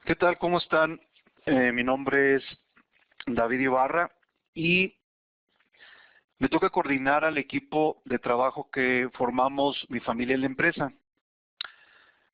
¿Qué tal? ¿Cómo están? Mi nombre es David Ibarra y me toca coordinar al equipo de trabajo que formamos mi familia en la empresa.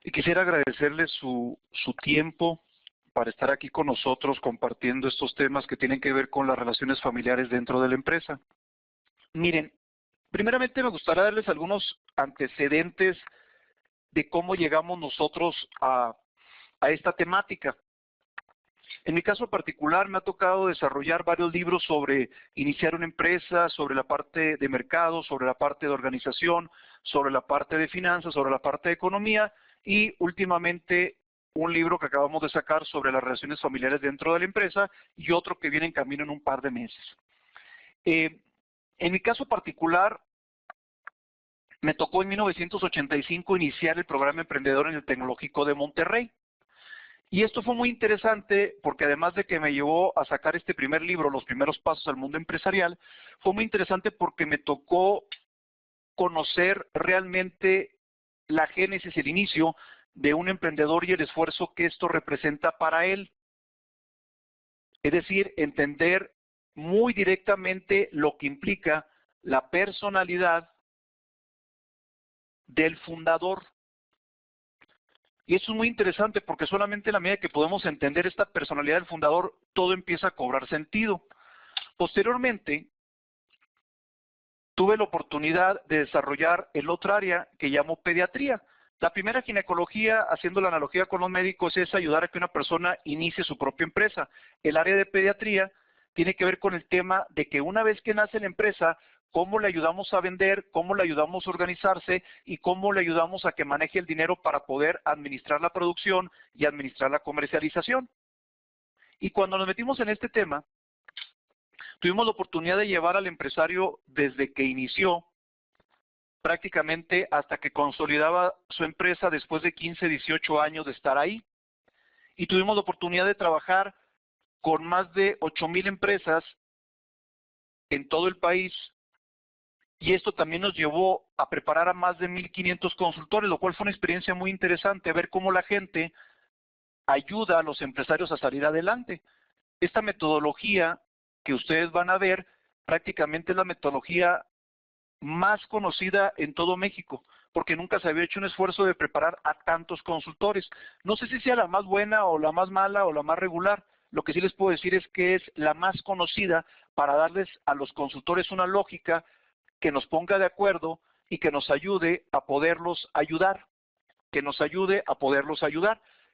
Y quisiera agradecerles su tiempo para estar aquí con nosotros compartiendo estos temas que tienen que ver con las relaciones familiares dentro de la empresa. Miren, primeramente me gustaría darles algunos antecedentes de cómo llegamos nosotros a esta temática. En mi caso particular me ha tocado desarrollar varios libros sobre iniciar una empresa, sobre la parte de mercado, sobre la parte de organización, sobre la parte de finanzas, sobre la parte de economía y últimamente un libro que acabamos de sacar sobre las relaciones familiares dentro de la empresa y otro que viene en camino en un par de meses. En mi caso particular me tocó en 1985 iniciar el programa emprendedor en el Tecnológico de Monterrey. Y esto fue muy interesante porque además de que me llevó a sacar este primer libro, Los primeros pasos al mundo empresarial, fue muy interesante porque me tocó conocer realmente la génesis, el inicio de un emprendedor y el esfuerzo que esto representa para él. Es decir, entender muy directamente lo que implica la personalidad del fundador. Y eso es muy interesante porque solamente en la medida que podemos entender esta personalidad del fundador, todo empieza a cobrar sentido. Posteriormente, tuve la oportunidad de desarrollar el otro área que llamo pediatría. La primera ginecología, haciendo la analogía con los médicos, es ayudar a que una persona inicie su propia empresa. El área de pediatría tiene que ver con el tema de que una vez que nace la empresa, cómo le ayudamos a vender, cómo le ayudamos a organizarse y cómo le ayudamos a que maneje el dinero para poder administrar la producción y administrar la comercialización. Y cuando nos metimos en este tema, tuvimos la oportunidad de llevar al empresario desde que inició prácticamente hasta que consolidaba su empresa después de 15, 18 años de estar ahí. Y tuvimos la oportunidad de trabajar con más de 8,000 empresas en todo el país. Y esto también nos llevó a preparar a más de 1,500 consultores, lo cual fue una experiencia muy interesante, ver cómo la gente ayuda a los empresarios a salir adelante. Esta metodología que ustedes van a ver prácticamente es la metodología más conocida en todo México, porque nunca se había hecho un esfuerzo de preparar a tantos consultores. No sé si sea la más buena o la más mala o la más regular. Lo que sí les puedo decir es que es la más conocida para darles a los consultores una lógica que nos ponga de acuerdo y que nos ayude a poderlos ayudar,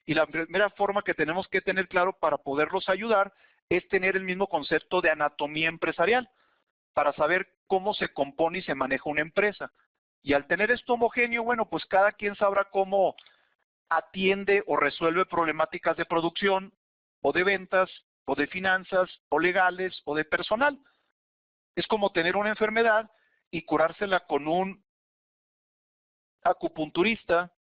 Y la primera forma que tenemos que tener claro para poderlos ayudar es tener el mismo concepto de anatomía empresarial, para saber cómo se compone y se maneja una empresa. Y al tener esto homogéneo, bueno, pues cada quien sabrá cómo atiende o resuelve problemáticas de producción, o de ventas, o de finanzas, o legales, o de personal. Es como tener una enfermedad y curársela con un acupunturista,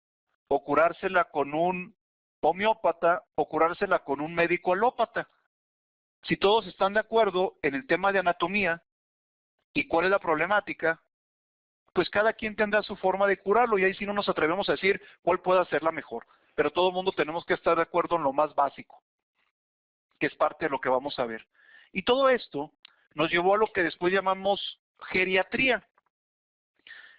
o curársela con un homeópata, o curársela con un médico alópata. Si todos están de acuerdo en el tema de anatomía y cuál es la problemática, pues cada quien tendrá su forma de curarlo y ahí sí no nos atrevemos a decir cuál puede ser la mejor. Pero todo el mundo tenemos que estar de acuerdo en lo más básico, que es parte de lo que vamos a ver. Y todo esto nos llevó a lo que después llamamos geriatría.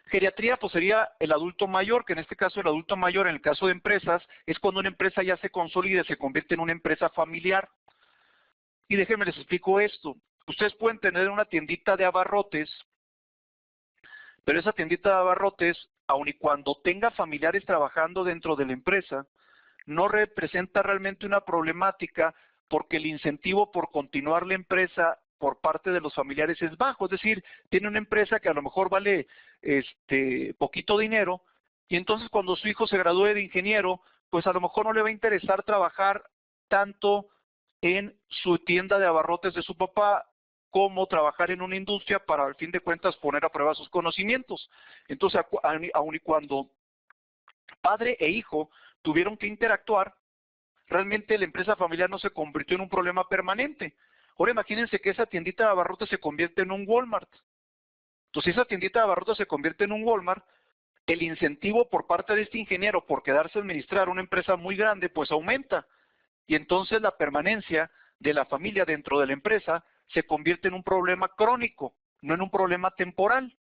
Geriatría pues sería el adulto mayor, que en este caso el adulto mayor, en el caso de empresas, es cuando una empresa ya se consolida, se convierte en una empresa familiar. Y déjenme les explico esto. Ustedes pueden tener una tiendita de abarrotes, pero esa tiendita de abarrotes, aun y cuando tenga familiares trabajando dentro de la empresa, no representa realmente una problemática porque el incentivo por continuar la empresa por parte de los familiares es bajo. Es decir, tiene una empresa que a lo mejor vale poquito dinero y entonces cuando su hijo se gradúe de ingeniero, pues a lo mejor no le va a interesar trabajar tanto en su tienda de abarrotes de su papá como trabajar en una industria para al fin de cuentas poner a prueba sus conocimientos. Entonces, aun y cuando padre e hijo tuvieron que interactuar, realmente la empresa familiar no se convirtió en un problema permanente. Ahora imagínense que esa tiendita de abarrotes se convierte en un Walmart. Entonces, si esa tiendita de abarrotes se convierte en un Walmart, el incentivo por parte de este ingeniero por quedarse a administrar una empresa muy grande, pues aumenta. y entonces la permanencia de la familia dentro de la empresa se convierte en un problema crónico, no en un problema temporal.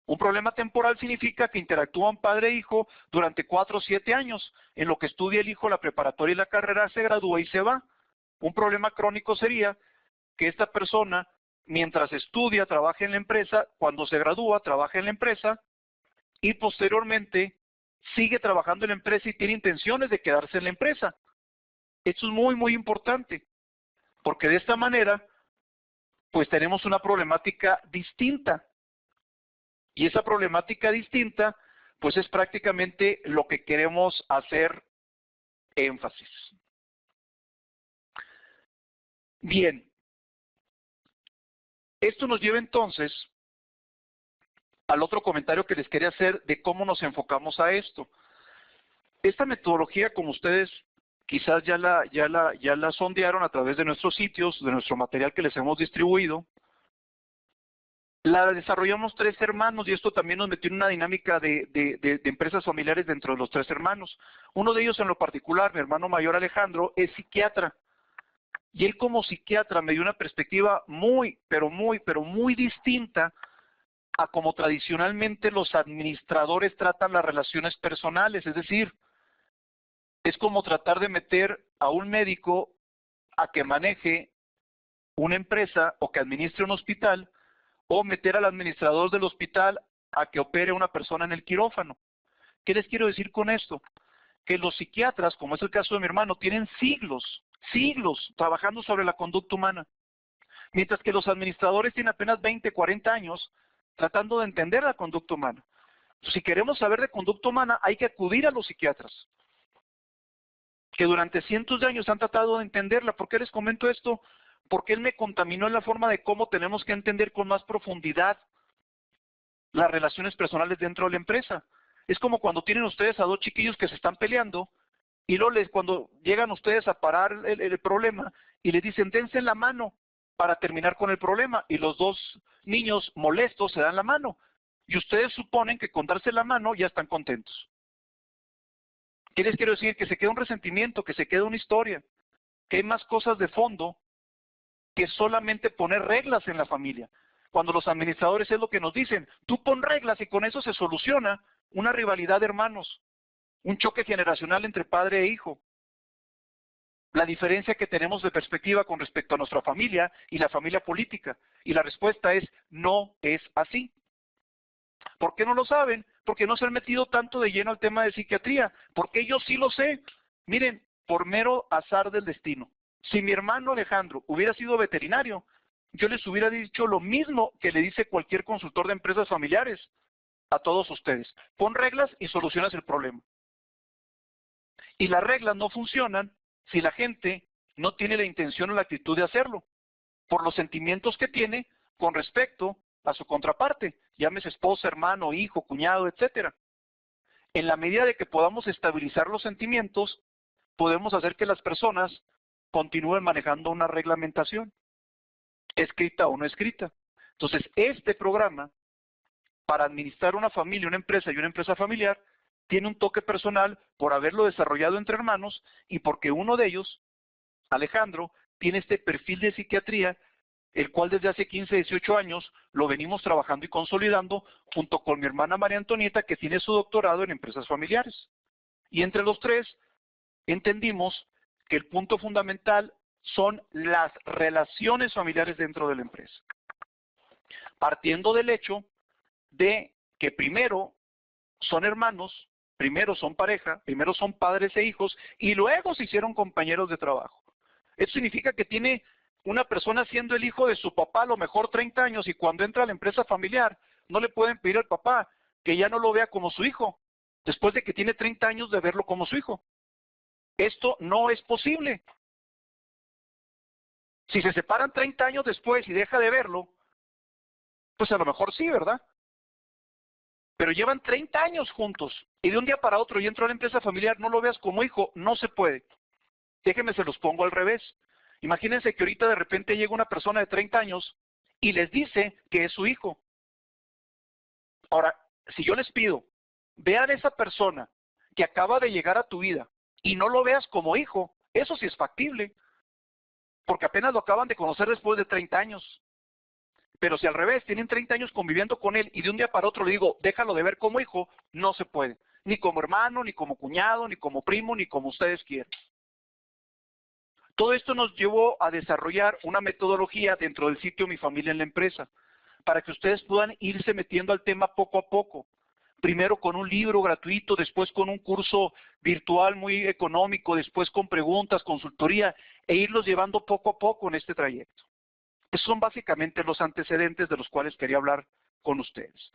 Un problema temporal significa que interactúan padre e hijo durante 4 o 7 años, en lo que estudia el hijo la preparatoria y la carrera, se gradúa y se va. Un problema crónico sería que esta persona, mientras estudia, trabaja en la empresa, cuando se gradúa, trabaja en la empresa, y posteriormente sigue trabajando en la empresa y tiene intenciones de quedarse en la empresa. Esto es muy, muy importante, porque de esta manera, pues tenemos una problemática distinta. Y esa problemática distinta, pues es prácticamente lo que queremos hacer énfasis. Bien, esto nos lleva entonces al otro comentario que les quería hacer de cómo nos enfocamos a esto. Esta metodología, como ustedes quizás ya la sondearon a través de nuestros sitios, de nuestro material que les hemos distribuido, la desarrollamos 3 hermanos y esto también nos metió en una dinámica de empresas familiares dentro de los 3 hermanos. Uno de ellos en lo particular, mi hermano mayor Alejandro, es psiquiatra. Y él como psiquiatra me dio una perspectiva muy distinta a como tradicionalmente los administradores tratan las relaciones personales. Es decir, es como tratar de meter a un médico a que maneje una empresa o que administre un hospital, o meter al administrador del hospital a que opere una persona en el quirófano. ¿Qué les quiero decir con esto? Que los psiquiatras, como es el caso de mi hermano, tienen siglos trabajando sobre la conducta humana, mientras que los administradores tienen apenas 20, 40 años tratando de entender la conducta humana. Si queremos saber de conducta humana, hay que acudir a los psiquiatras, que durante cientos de años han tratado de entenderla. ¿Por qué les comento esto? Porque él me contaminó en la forma de cómo tenemos que entender con más profundidad las relaciones personales dentro de la empresa. Es como cuando tienen ustedes a 2 chiquillos que se están peleando y luego cuando llegan ustedes a parar el problema y les dicen dense la mano para terminar con el problema, y los 2 niños molestos se dan la mano y ustedes suponen que con darse la mano ya están contentos. ¿Qué les quiero decir? Que se queda un resentimiento, que se queda una historia, que hay más cosas de fondo que solamente poner reglas en la familia. Cuando los administradores es lo que nos dicen, tú pon reglas y con eso se soluciona una rivalidad de hermanos, un choque generacional entre padre e hijo. La diferencia que tenemos de perspectiva con respecto a nuestra familia y la familia política. Y la respuesta es, no es así. ¿Por qué no lo saben? Porque no se han metido tanto de lleno al tema de psiquiatría. Porque yo sí lo sé. Miren, por mero azar del destino. Si mi hermano Alejandro hubiera sido veterinario, yo les hubiera dicho lo mismo que le dice cualquier consultor de empresas familiares a todos ustedes. Pon reglas y solucionas el problema. Y las reglas no funcionan si la gente no tiene la intención o la actitud de hacerlo, por los sentimientos que tiene con respecto a su contraparte, llámese esposa, hermano, hijo, cuñado, etcétera. En la medida de que podamos estabilizar los sentimientos, podemos hacer que las personas continúen manejando una reglamentación, escrita o no escrita. Entonces, este programa, para administrar una familia, una empresa y una empresa familiar, tiene un toque personal por haberlo desarrollado entre hermanos y porque uno de ellos, Alejandro, tiene este perfil de psiquiatría, el cual desde hace 15, 18 años lo venimos trabajando y consolidando junto con mi hermana María Antonieta, que tiene su doctorado en empresas familiares. Y entre los 3 entendimos que el punto fundamental son las relaciones familiares dentro de la empresa. Partiendo del hecho de que primero son hermanos, primero son pareja, primero son padres e hijos, y luego se hicieron compañeros de trabajo. Eso significa que tiene una persona siendo el hijo de su papá a lo mejor 30 años, y cuando entra a la empresa familiar, no le pueden pedir al papá que ya no lo vea como su hijo, después de que tiene 30 años de verlo como su hijo. Esto no es posible. Si se separan 30 años después y deja de verlo, pues a lo mejor sí, ¿verdad? Pero llevan 30 años juntos y de un día para otro y entró a la empresa familiar, no lo veas como hijo, no se puede. Déjenme se los pongo al revés. Imagínense que ahorita de repente llega una persona de 30 años y les dice que es su hijo. Ahora, si yo les pido, vean a esa persona que acaba de llegar a tu vida y no lo veas como hijo, Eso sí es factible, porque apenas lo acaban de conocer después de 30 años. Pero si al revés, tienen 30 años conviviendo con él y de un día para otro le digo, déjalo de ver como hijo, no se puede. Ni como hermano, ni como cuñado, ni como primo, ni como ustedes quieran. Todo esto nos llevó a desarrollar una metodología dentro del sitio Mi Familia en la Empresa, para que ustedes puedan irse metiendo al tema poco a poco. Primero con un libro gratuito, después con un curso virtual muy económico, después con preguntas, consultoría, e irlos llevando poco a poco en este trayecto. Esos son básicamente los antecedentes de los cuales quería hablar con ustedes.